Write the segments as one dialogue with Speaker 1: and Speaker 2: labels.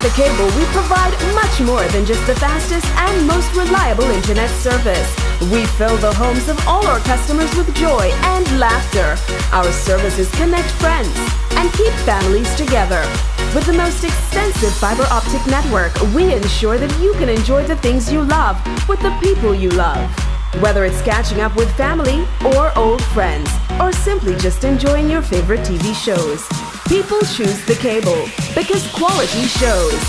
Speaker 1: the Cable, we provide much more than just the fastest and most reliable internet service. We fill the homes of all our customers with joy and laughter. Our services connect friends and keep families together. With the most extensive fiber optic network, we ensure that you can enjoy the things you love with the people you love. Whether it's catching up with family or old friends, or simply just enjoying your favorite TV shows, people choose the Cable because quality shows.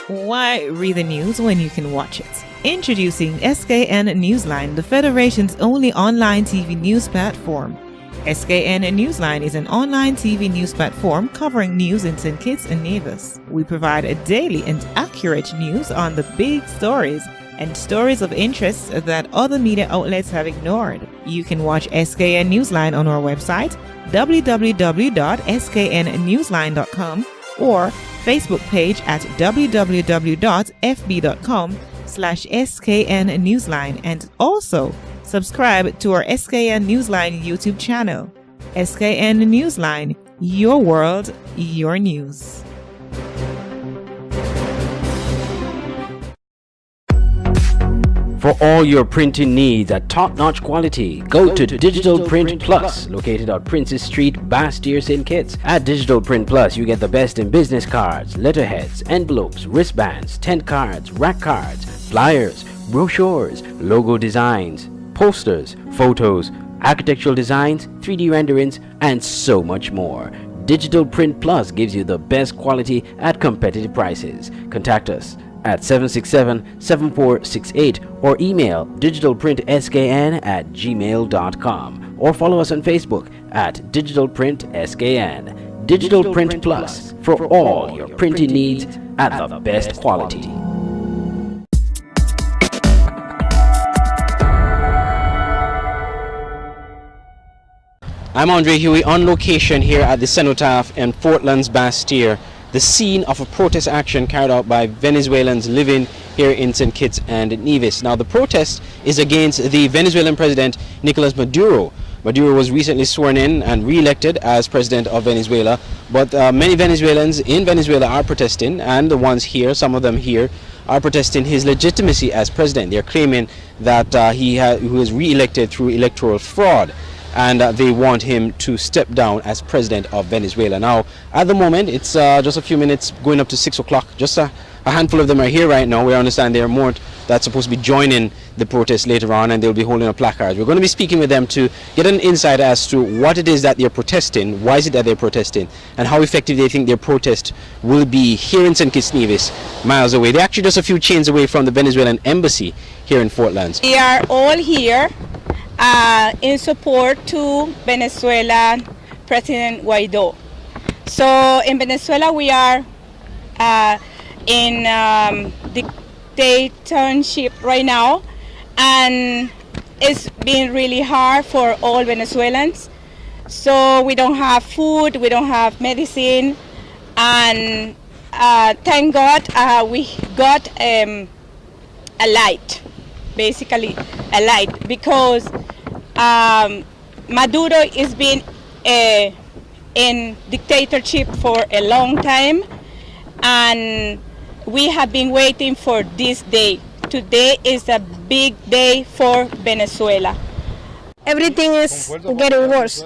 Speaker 2: Why read the news when you can watch it? Introducing SKN Newsline, the Federation's only online TV news platform. SKN Newsline is an online TV news platform covering news in St. Kitts and Nevis. We provide a daily and accurate news on the big stories and stories of interest that other media outlets have ignored. You can watch SKN Newsline on our website, www.sknnewsline.com, or Facebook page at www.fb.com/SKN Newsline, and also subscribe to our SKN Newsline YouTube channel. SKN Newsline, your world, your news.
Speaker 3: For all your printing needs at top-notch quality, go to Digital Print Plus, located on Princess Street, Bastyr, St. Kitts. At Digital Print Plus, you get the best in business cards, letterheads, envelopes, wristbands, tent cards, rack cards, flyers, brochures, logo designs, posters, photos, architectural designs, 3D renderings, and so much more. Digital Print Plus gives you the best quality at competitive prices. Contact us at 767-7468 or email digitalprintskn@gmail.com or follow us on Facebook at Digital Print SKN. Digital Print Plus, for all your printing needs at the best quality. I'm Andre Huey on location here at the Cenotaph in Fort Lands Bastyr, the scene of a protest action carried out by Venezuelans living here in St. Kitts and Nevis. Now, the protest is against the Venezuelan president Nicolas Maduro. Maduro was recently sworn in and re-elected as president of Venezuela, but many Venezuelans in Venezuela are protesting, and the ones here, some of them here, are protesting his legitimacy as president. They're claiming that he was re-elected through electoral fraud, and they want him to step down as president of Venezuela. Now, at the moment, it's just a few minutes going up to 6 o'clock. Just a handful of them are here right now. We understand there are more that's supposed to be joining the protest later on, and they'll be holding up placards. We're going to be speaking with them to get an insight as to what it is that they're protesting, why is it that they're protesting, and how effective they think their protest will be here in St. Kitts Nevis, miles away. They're actually just a few chains away from the Venezuelan embassy here in Fort Lands.
Speaker 4: We are all here in support to Venezuela President Guaido. So in Venezuela we are in dictatorship right now, and it's been really hard for all Venezuelans. So we don't have food, we don't have medicine, and thank God we got a light, basically a light, because Maduro has been in dictatorship for a long time, and we have been waiting for this day. Today is a big day for Venezuela.
Speaker 5: Everything is getting worse.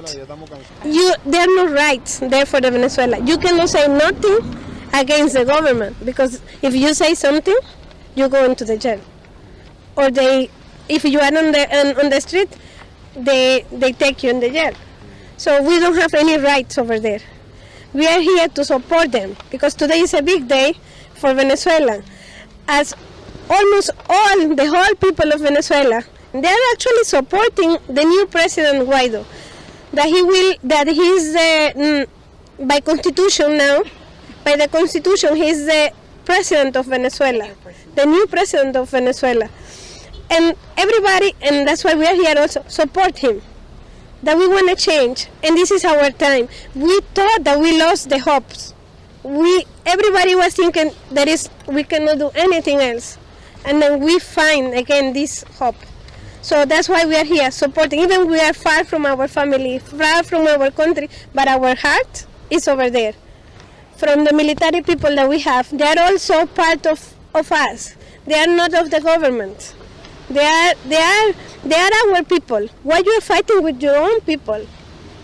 Speaker 5: There are no rights there for the Venezuela. You cannot say nothing against the government, because if you say something, you go into the jail. Or if you are on the street, they take you in the jail. So we don't have any rights over there. We are here to support them, because today is a big day for Venezuela. As almost the whole people of Venezuela, they are actually supporting the new president Guaido. By constitution now, by the constitution, he's the president of Venezuela, the new president of Venezuela. And everybody, and that's why we are here also, support him, that we want to change, and this is our time. We thought that we lost the hopes. Everybody was thinking we cannot do anything else, and then we find again this hope. So that's why we are here supporting, even we are far from our family, far from our country, but our heart is over there. from the military people that we have. They are also part of us. They are not of the government. They are our people. Why you are fighting with your own people?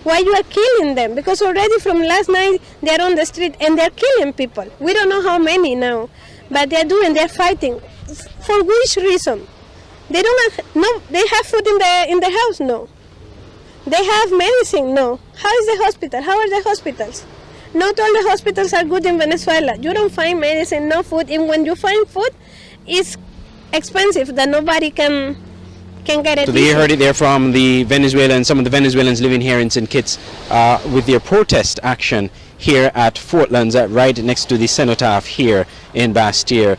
Speaker 5: Why you are killing them? Because already from last night they are on the street and they are killing people. We don't know how many now, but they are fighting. For which reason? They don't have, no. They have food in the house, no. They have medicine, no. How is the hospital? How are the hospitals? Not all the hospitals are good in Venezuela. You don't find medicine, no food, and when you find food, it's expensive that nobody can get it.
Speaker 3: So they heard it there from the Venezuelans, some of the Venezuelans living here in St. Kitts, with their protest action here at Fortlands, right next to the cenotaph here in Bastille,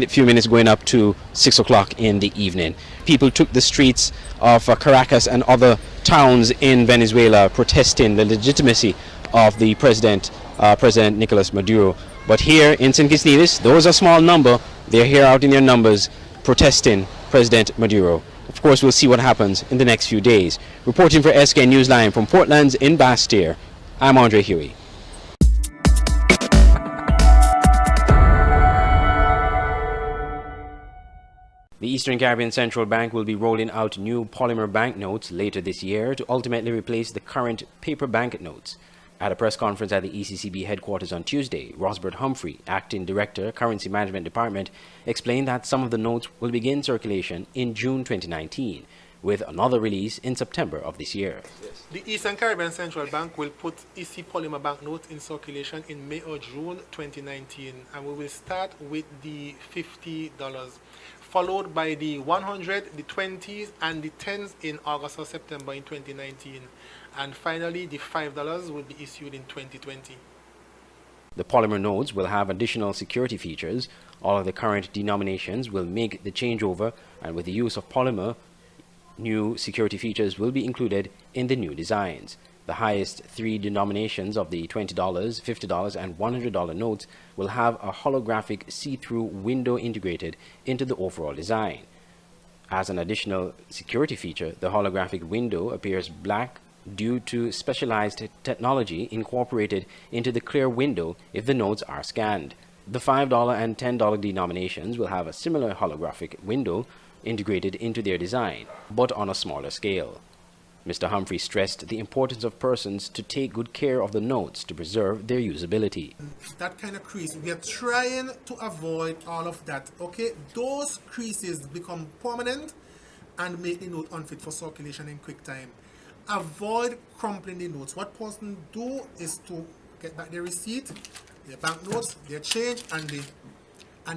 Speaker 3: few minutes going up to 6 o'clock in the evening. People took the streets of Caracas and other towns in Venezuela protesting the legitimacy of the President Nicolas Maduro. But here in St. Kitts, those are a small number. They're here out in their numbers protesting President Maduro. Of course, we'll see what happens in the next few days. Reporting for SK Newsline from Portlands in Bastille, I'm Andre Huey. The Eastern Caribbean Central Bank will be rolling out new polymer banknotes later this year to ultimately replace the current paper banknotes. At a press conference at the ECCB headquarters on Tuesday, Rosbert Humphrey, Acting Director, Currency Management Department, explained that some of the notes will begin circulation in June 2019, with another release in September of this year.
Speaker 6: Yes. The Eastern Caribbean Central Bank will put EC polymer banknotes in circulation in May or June 2019, and we will start with the $50, followed by the 100, the 20s, and the 10s in August or September in 2019. And finally, the $5 will be issued in 2020.
Speaker 3: The polymer notes will have additional security features. All of the current denominations will make the changeover, and with the use of polymer, new security features will be included in the new designs. The highest three denominations of the $20, $50, and $100 notes will have a holographic see-through window integrated into the overall design. As an additional security feature, the holographic window appears black due to specialized technology incorporated into the clear window if the notes are scanned. The $5 and $10 denominations will have a similar holographic window integrated into their design, but on a smaller scale. Mr. Humphrey stressed the importance of persons to take good care of the notes to preserve their usability.
Speaker 6: That kind of crease, we are trying to avoid all of that, okay? Those creases become permanent and make the note unfit for circulation in quick time. Avoid crumpling the notes. What person do is to get back their receipt, their banknotes, their change, and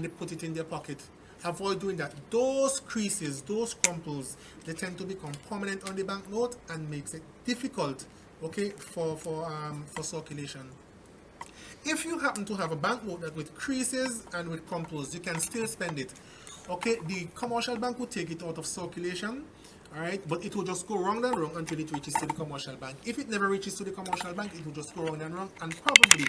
Speaker 6: they put it in their pocket. Avoid doing that. Those creases, those crumples, they tend to become permanent on the banknote and makes it difficult, okay, for circulation. If you happen to have a banknote that with creases and with crumples, you can still spend it. Okay, the commercial bank will take it out of circulation. Alright, but it will just go wrong and wrong until it reaches to the commercial bank. If it never reaches to the commercial bank, it will just go wrong and wrong and probably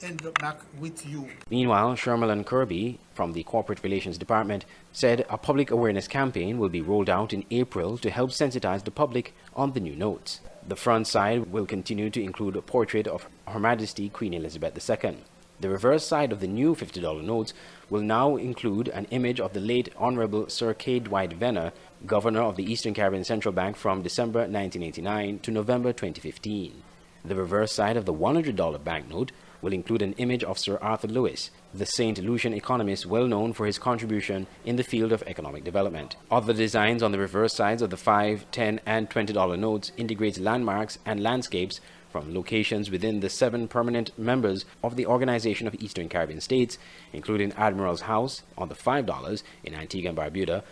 Speaker 6: end up back with you.
Speaker 3: Meanwhile, Shermalan Kirby from the Corporate Relations Department said a public awareness campaign will be rolled out in April to help sensitize the public on the new notes. The front side will continue to include a portrait of Her Majesty Queen Elizabeth II. The reverse side of the new $50 notes will now include an image of the late Honorable Sir K. Dwight Venner, Governor of the Eastern Caribbean Central Bank from December 1989 to November 2015. The reverse side of the $100 banknote will include an image of Sir Arthur Lewis, the St. Lucian economist well known for his contribution in the field of economic development. Other designs on the reverse sides of the $5, $10, and $20 notes integrates landmarks and landscapes from locations within the 7 permanent members of the Organization of Eastern Caribbean States, including Admiral's House on the $5 in Antigua and Barbuda,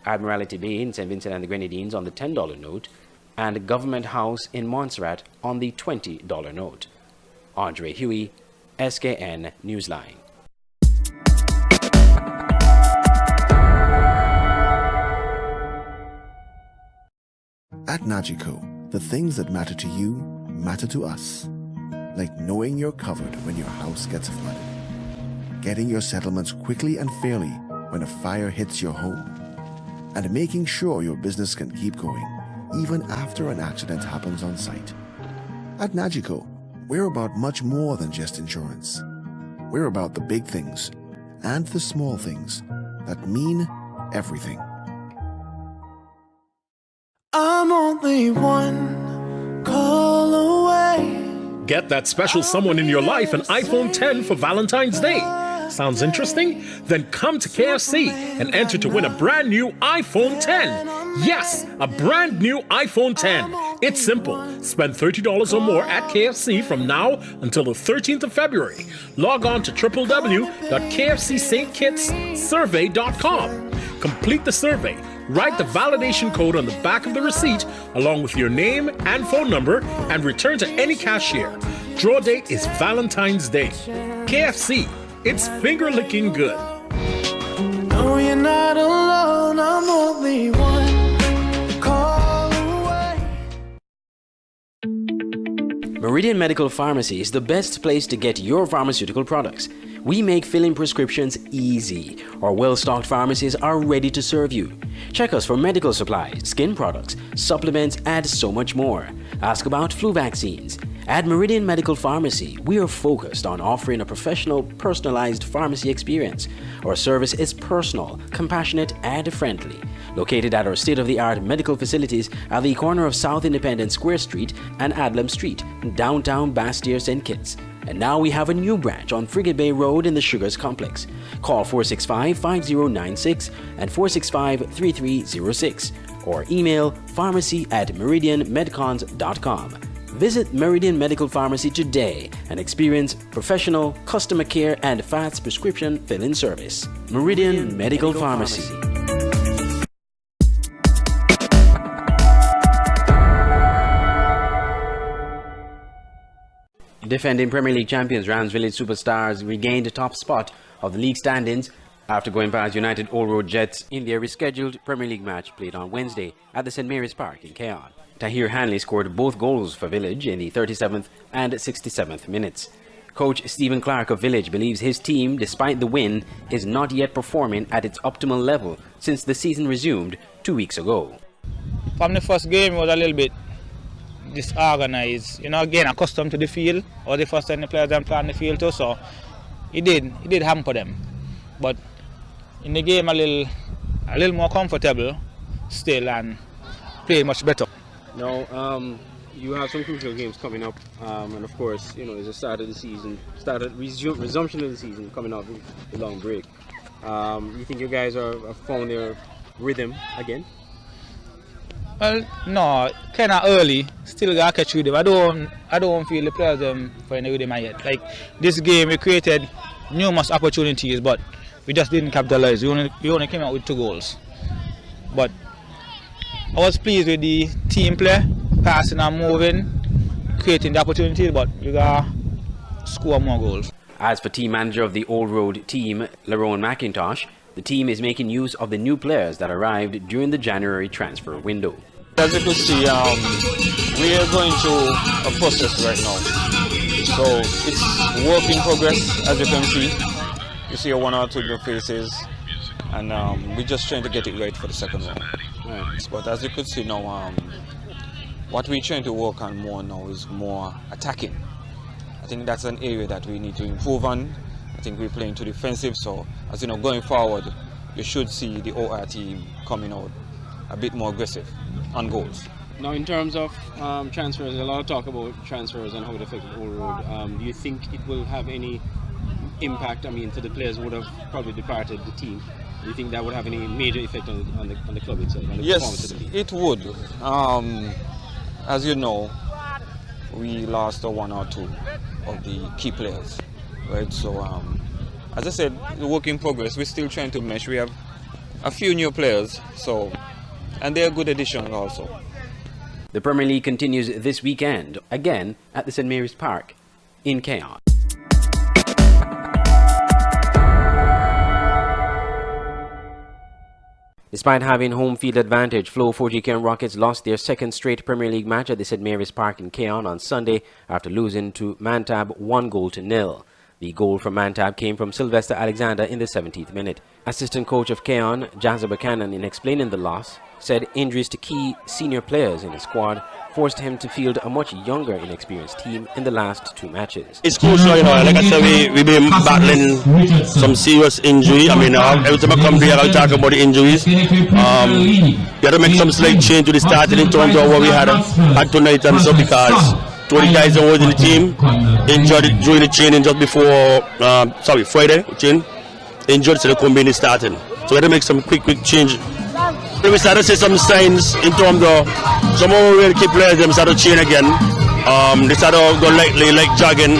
Speaker 3: Admiralty Bay in St. Vincent and the Grenadines on the $10 note, and Government House in Montserrat on the $20 note. Andre Huey, SKN Newsline.
Speaker 7: At Nagico, the things that matter to you matter to us. Like knowing you're covered when your house gets flooded, getting your settlements quickly and fairly when a fire hits your home, and making sure your business can keep going even after an accident happens on site. At Nagico, we're about much more than just insurance. We're about the big things and the small things that mean everything.
Speaker 8: I'm only one call away.
Speaker 9: Get that special someone in your life an iPhone 10 for Valentine's Day. Sounds interesting? Then come to KFC and enter to win a brand new iPhone 10. Yes, a brand new iPhone 10. It's simple. Spend $30 or more at KFC from now until the 13th of February. Log on to www.kfcstkidssurvey.com. Complete the survey. Write the validation code on the back of the receipt along with your name and phone number and return to any cashier. Draw date is Valentine's Day. KFC, it's finger-licking good.
Speaker 8: No, you're not alone, I'm only one call away.
Speaker 3: Meridian Medical Pharmacy is the best place to get your pharmaceutical products. We make filling prescriptions easy. Our well-stocked pharmacies are ready to serve you. Check us for medical supplies, skin products, supplements, and so much more. Ask about flu vaccines. At Meridian Medical Pharmacy, we are focused on offering a professional, personalized pharmacy experience. Our service is personal, compassionate, and friendly. Located at our state-of-the-art medical facilities at the corner of South Independence Square Street and Adlam Street, downtown Bastyr, St. Kitts. And now we have a new branch on Frigate Bay Road in the Sugars Complex. Call 465-5096 and 465-3306 or email pharmacy@meridianmedcons.com. Visit Meridian Medical Pharmacy today and experience professional, customer care and fast prescription fill-in service. Meridian Medical Pharmacy. Defending Premier League champions Rams Village Superstars regained the top spot of the league standings after going past United Old Road Jets in their rescheduled Premier League match played on Wednesday at the St. Mary's Park in Keon. Tahir Hanley scored both goals for Village in the 37th and 67th minutes. Coach Stephen Clark of Village believes his team, despite the win, is not yet performing at its optimal level since the season resumed 2 weeks ago.
Speaker 10: From the first game, it was a little bit disorganized, again accustomed to the field, or the first time the players didn't play on the field too, so it did hamper them. But in the game, a little more comfortable still and play much better.
Speaker 3: Now, you have some crucial games coming up, and of course, it's the start of the season, resumption of the season coming up with a long break. You think you guys have found their rhythm again?
Speaker 10: Well, no, kind of early. Still got to catch with them. I don't feel the players finding with them yet. Like this game, we created numerous opportunities, but we just didn't capitalize. We only came out with 2 goals. But I was pleased with the team play, passing and moving, creating the opportunities, but we got to score more goals.
Speaker 3: As for team manager of the Old Road team, Lerone McIntosh, the team is making use of the new players that arrived during the January transfer window.
Speaker 11: As you can see, we are going through a process right now. So it's work in progress, as you can see. You see 1 or 2 new faces, and we're just trying to get it right for the second round. Right. But as you can see now, what we're trying to work on more now is more attacking. I think that's an area that we need to improve on. I think we're playing too defensive, so as you know, going forward, you should see the OR team coming out a bit more aggressive on goals.
Speaker 3: Now, in terms of transfers, a lot of talk about transfers and how it affects Old Road. Do you think it will have any impact? I mean, for the players who would have probably departed the team, do you think that would have any major effect on the club itself? On the performance of the league?
Speaker 11: It would. As you know, we lost 1 or 2 of the key players. Right, so as I said, the work in progress. We're still trying to mesh. We have a few new players, and they're a good addition also.
Speaker 3: The Premier League continues this weekend, again at the St. Mary's Park in Keon. Despite having home field advantage, Flow 4G Keon Rockets lost their second straight Premier League match at the St. Mary's Park in Keon on Sunday after losing to Mantab 1-0. The goal from Mantab came from Sylvester Alexander in the 17th minute. Assistant coach of Keon, Jazza Buchanan, in explaining the loss, said injuries to key senior players in his squad forced him to field a much younger, inexperienced team in the last 2 matches.
Speaker 12: It's crucial, like I said, we've been battling some serious injury. I mean, every time I come here, I talk about the injuries. You had to make some slight change to the starting in terms of what we had tonight and so, because 20 guys that was in the team injured during the training just before, Friday, injured, so they couldn't be in the starting. So we had to make some quick change. We started to see some signs in terms of some of our key players, them started to chain again. They started to go lightly, like jogging,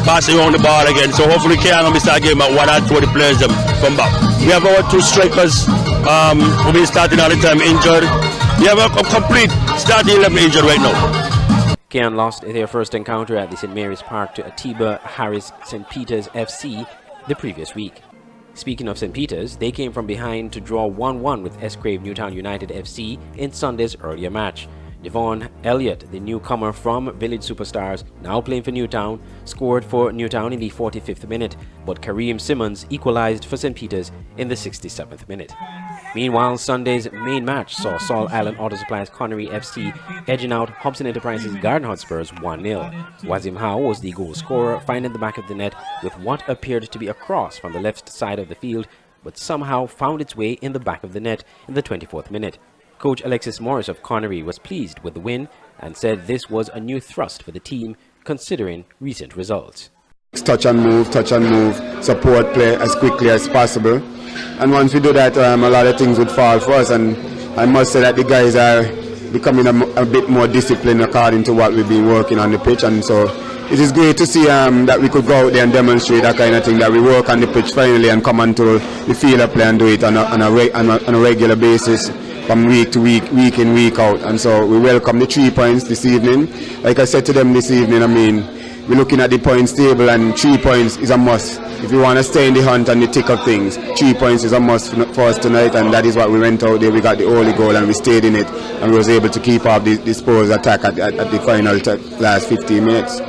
Speaker 12: passing around the ball again. So hopefully we can start getting about 1 or 2 of the players them come back. We have our 2 strikers who've been starting all the time injured. We have a complete starting 11 injured right now.
Speaker 3: Cairn lost their first encounter at the St. Mary's Park to Atiba Harris St. Peter's FC the previous week. Speaking of St. Peter's, they came from behind to draw 1-1 with Escrave Newtown United FC in Sunday's earlier match. Devon Elliott, the newcomer from Village Superstars, now playing for Newtown, scored for Newtown in the 45th minute, but Kareem Simmons equalized for St. Peter's in the 67th minute. Meanwhile, Sunday's main match saw Saul Island Auto Supply's Connery FC edging out Hobson Enterprises Garden Hotspurs 1-0. Wazim Howe was the goal scorer, finding the back of the net with what appeared to be a cross from the left side of the field, but somehow found its way in the back of the net in the 24th minute. Coach Alexis Morris of Connery was pleased with the win and said this was a new thrust for the team considering recent results.
Speaker 13: Touch and move, support play as quickly as possible. And once we do that, a lot of things would fall for us. And I must say that the guys are becoming a bit more disciplined according to what we've been working on the pitch. And so it is great to see that we could go out there and demonstrate that kind of thing, that we work on the pitch finally and come onto the field of play and do it on a regular basis, from week to week, week in, week out. And so we welcome the 3 points this evening. Like I said to them this evening, I mean, we're looking at the points table and 3 points is a must. If you want to stay in the hunt and the thick of things, 3 points is a must for us tonight, and that is what we went out there. We got the only goal and we stayed in it, and we was able to keep up the Spurs attack at the final last 15 minutes.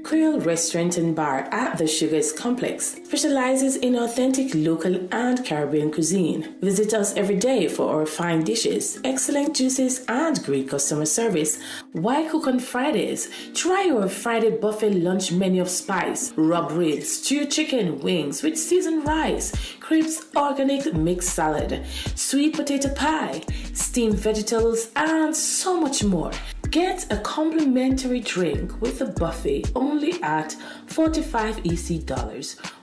Speaker 14: Creole Restaurant and Bar at the Sugars Complex specializes in authentic local and Caribbean cuisine. Visit us every day for our fine dishes, excellent juices, and great customer service. Why cook on Fridays? Try our Friday buffet lunch menu of spice, rub ribs, stewed chicken, wings with seasoned rice, crepes, organic mixed salad, sweet potato pie, steamed vegetables, and so much more. Get a complimentary drink with the buffet only at $45 EC,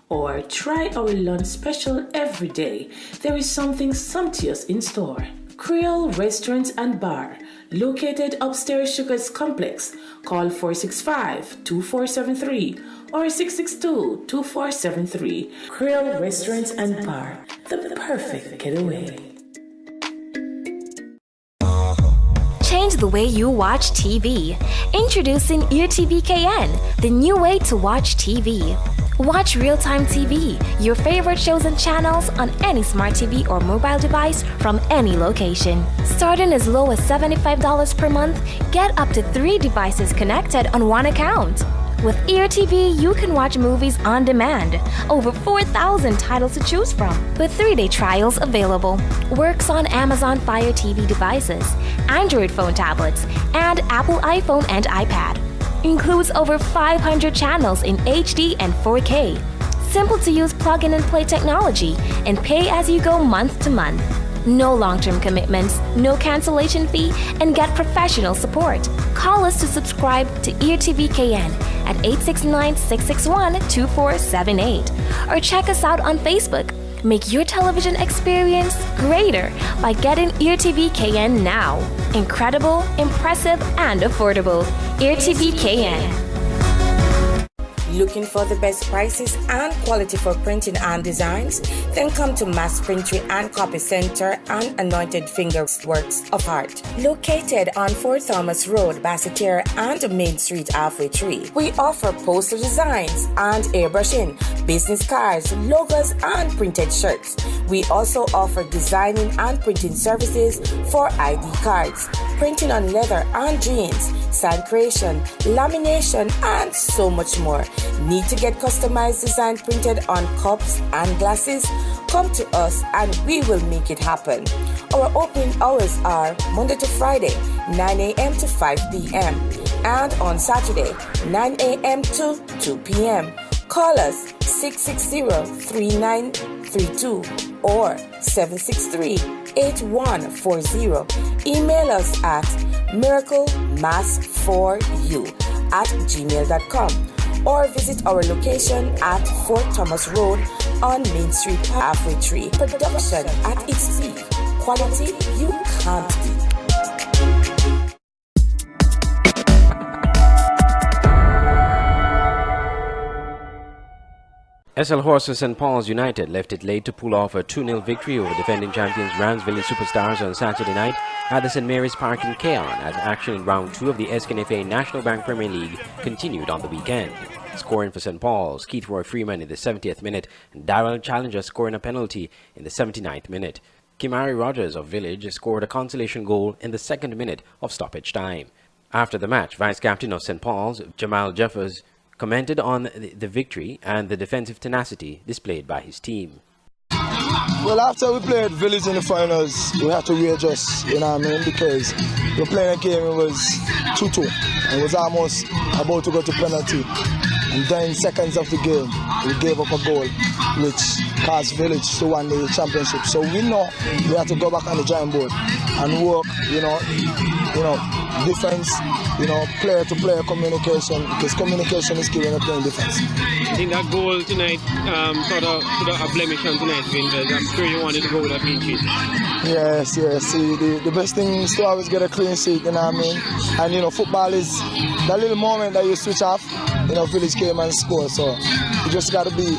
Speaker 14: or try our lunch special every day. There is something sumptuous in store. Creole Restaurant and Bar, located upstairs Sugars Complex. Call 465-2473 or 662-2473. Creole Restaurant and Bar, the perfect getaway.
Speaker 15: Change the way you watch TV. Introducing EarTV KN, the new way to watch TV. Watch real-time TV, your favorite shows and channels on any smart TV or mobile device from any location. Starting as low as $75 per month, get up to 3 devices connected on one account. With EarTV, you can watch movies on demand. Over 4,000 titles to choose from, with 3-day trials available. Works on Amazon Fire TV devices, Android phone tablets, and Apple iPhone and iPad. Includes over 500 channels in HD and 4K. Simple to use plug-in and play technology, and pay as you go month to month. No long-term commitments, no cancellation fee, and get professional support. Call us to subscribe to EarTV KN at 869-661-2478 or check us out on Facebook. Make your television experience greater by getting EarTV KN now. Incredible, impressive, and affordable. EarTV KN.
Speaker 16: Looking for the best prices and quality for printing and designs? Then come to Mass Printing and Copy Center and Anointed Fingers Works of Art. Located on Fort Thomas Road, Basseterre and Main Street Halfway Tree. We offer poster designs and airbrushing, business cards, logos, and printed shirts. We also offer designing and printing services for ID cards, printing on leather and jeans, sign creation, lamination, and so much more. Need to get customized design printed on cups and glasses? Come to us and we will make it happen. Our opening hours are Monday to Friday, 9 a.m. to 5 p.m. and on Saturday, 9 a.m. to 2 p.m. Call us 660-3932 or 763-8140. Email us at miraclemass4u@gmail.com or visit our location at Fort Thomas Road on Main Street, Halfway Tree. Production at its peak. Quality you can't beat.
Speaker 3: SL Horses St. Paul's United left it late to pull off a 2-0 victory over defending champions Ramsville Superstars on Saturday night at the St. Mary's Park in Keon as action in round 2 of the SKNFA National Bank Premier League continued on the weekend. Scoring for St. Paul's, Keith Roy Freeman in the 70th minute and Darrell Challenger scoring a penalty in the 79th minute. Kimari Rogers of Village scored a consolation goal in the 2nd minute of stoppage time. After the match, Vice-Captain of St. Paul's, Jamal Jeffers, commented on the victory and the defensive tenacity displayed by his team.
Speaker 17: Well, after we played Village in the finals, we had to readjust, you know what I mean, because we were playing a game, it was 2-2. It was almost about to go to penalty. And then seconds of the game, we gave up a goal, which caused Village to win the championship. So we know we have to go back on the drawing board and work, you know, defense, player-to-player communication, because communication is key when you're playing defense.
Speaker 18: I think that goal tonight put a blemish on tonight's win. I'm sure you wanted to go with a clean sheet.
Speaker 17: Yes. See, the best thing is to always get a clean sheet, you know what I mean? And, football is that little moment that you switch off, Village came and scored. So you just got to be,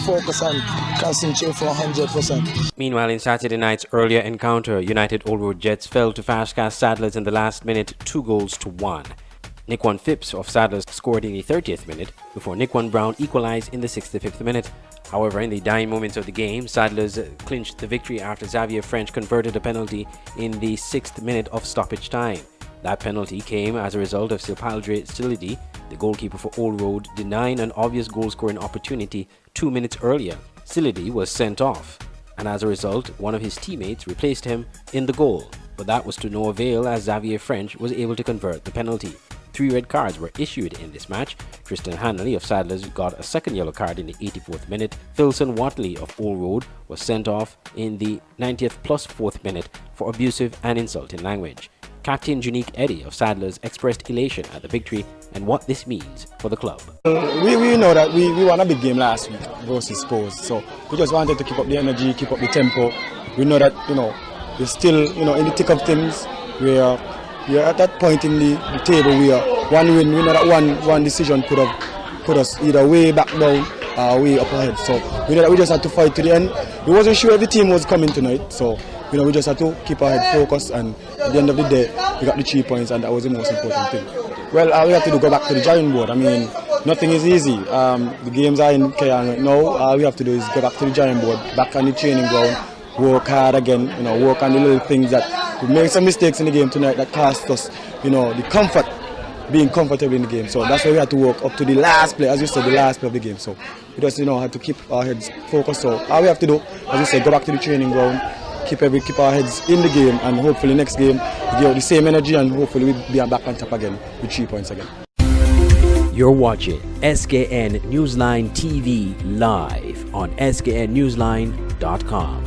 Speaker 17: focused and concentrate for 100%.
Speaker 3: Meanwhile, in Saturday night's earlier encounter, United Old Road Jets fell to Fastcast Saddlers in the last minute, 2-1. Nickwan Phipps of Saddlers scored in the 30th minute before Nickwan Brown equalized in the 65th minute. However, in the dying moments of the game, Saddlers clinched the victory after Xavier French converted a penalty in the 6th minute of stoppage time. That penalty came as a result of Silpaldre Stilidi, the goalkeeper for Old Road, denying an obvious goal-scoring opportunity 2 minutes earlier. Stilidi was sent off, and as a result, one of his teammates replaced him in the goal. But that was to no avail as Xavier French was able to convert the penalty. 3 red cards were issued in this match. Tristan Hanley of Saddlers got a second yellow card in the 84th minute. Philson Watley of Old Road was sent off in the 90th plus 4th minute for abusive and insulting language. Captain Junique Eddy of Saddlers expressed elation at the victory and what this means for the club.
Speaker 17: We know that we won a big game last week versus Spurs, so we just wanted to keep up the energy, keep up the tempo. We know that, we're still, in the thick of things. We are at that point in the table where one win, we know that one decision could have put us either way back down or way up ahead. So we know that we just had to fight to the end. We wasn't sure if the team was coming tonight, so we just had to keep our head focused, and at the end of the day, we got the 3 points, and that was the most important thing. Well, all we have to do is go back to the drawing board. I mean, nothing is easy. The games are in Keon right now. All we have to do is go back to the drawing board, back on the training ground, work hard again, work on the little things that we made some mistakes in the game tonight that cost us, the comfort, being comfortable in the game. So that's why we had to work up to the last play, as you said, the last play of the game. So we just, had to keep our heads focused. So all we have to do, as you said, go back to the training ground, keep our heads in the game, and hopefully next game we give the same energy, and hopefully we'll be back on top again with 3 points again.
Speaker 3: You're watching SKN Newsline TV live on sknnewsline.com.